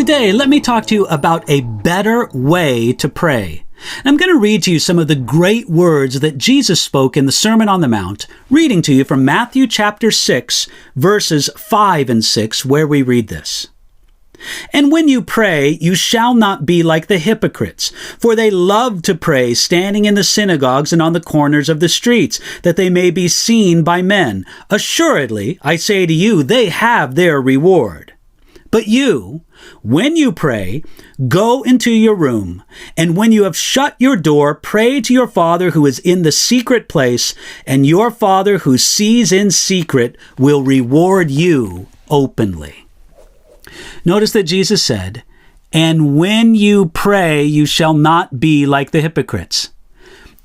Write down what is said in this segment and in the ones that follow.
Today, let me talk to you about a better way to pray. I'm going to read to you some of the great words that Jesus spoke in the Sermon on the Mount, reading to you from Matthew chapter 6, verses 5 and 6, where we read this. And when you pray, you shall not be like the hypocrites, for they love to pray standing in the synagogues and on the corners of the streets, that they may be seen by men. Assuredly, I say to you, they have their reward. But you, when you pray, go into your room, and when you have shut your door, pray to your Father who is in the secret place, and your Father who sees in secret will reward you openly. Notice that Jesus said, and when you pray, you shall not be like the hypocrites.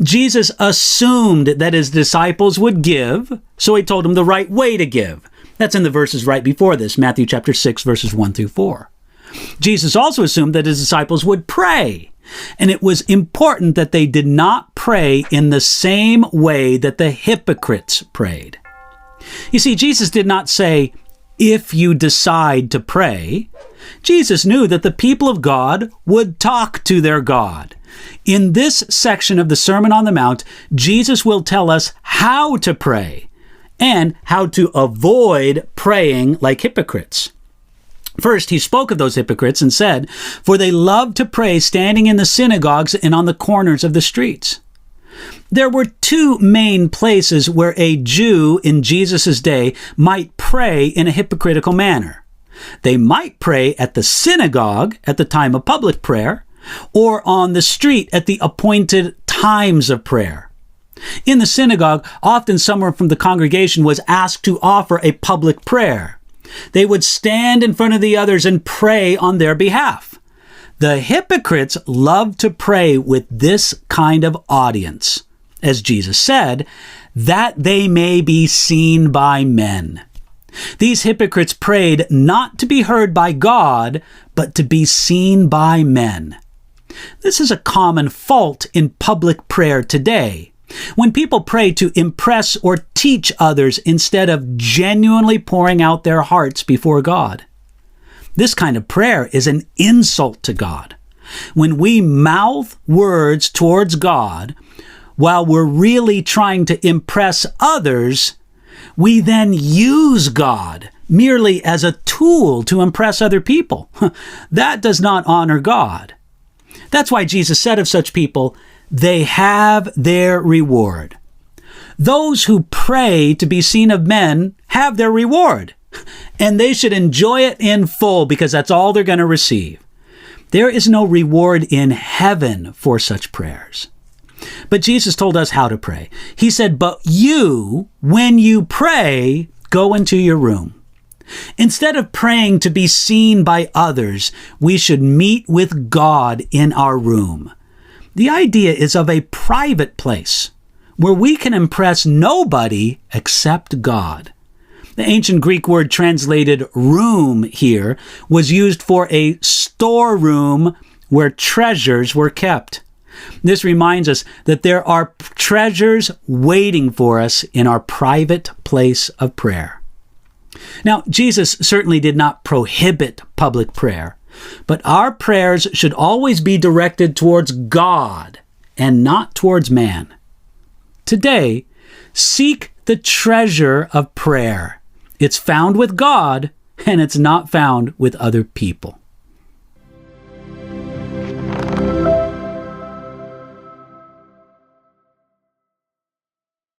Jesus assumed that his disciples would give, so he told them the right way to give. That's in the verses right before this, Matthew chapter 6, verses 1 through 4. Jesus also assumed that his disciples would pray, and it was important that they did not pray in the same way that the hypocrites prayed. You see, Jesus did not say, if you decide to pray. Jesus knew that the people of God would talk to their God. In this section of the Sermon on the Mount, Jesus will tell us how to pray and how to avoid praying like hypocrites. First, he spoke of those hypocrites and said, for they love to pray standing in the synagogues and on the corners of the streets. There were two main places where a Jew in Jesus' day might pray in a hypocritical manner. They might pray at the synagogue at the time of public prayer, or on the street at the appointed times of prayer. In the synagogue, often someone from the congregation was asked to offer a public prayer. They would stand in front of the others and pray on their behalf. The hypocrites loved to pray with this kind of audience, as Jesus said, that they may be seen by men. These hypocrites prayed not to be heard by God, but to be seen by men. This is a common fault in public prayer today, when people pray to impress or teach others instead of genuinely pouring out their hearts before God. This kind of prayer is an insult to God. When we mouth words towards God while we're really trying to impress others, we then use God merely as a tool to impress other people. That does not honor God. That's why Jesus said of such people, they have their reward. Those who pray to be seen of men have their reward, and they should enjoy it in full because that's all they're going to receive. There is no reward in heaven for such prayers. But Jesus told us how to pray. He said, but you, when you pray, go into your room. Instead of praying to be seen by others, we should meet with God in our room. The idea is of a private place where we can impress nobody except God. The ancient Greek word translated room here was used for a storeroom where treasures were kept. This reminds us that there are treasures waiting for us in our private place of prayer. Now, Jesus certainly did not prohibit public prayer, but our prayers should always be directed towards God and not towards man. Today, seek the treasure of prayer. It's found with God, and it's not found with other people.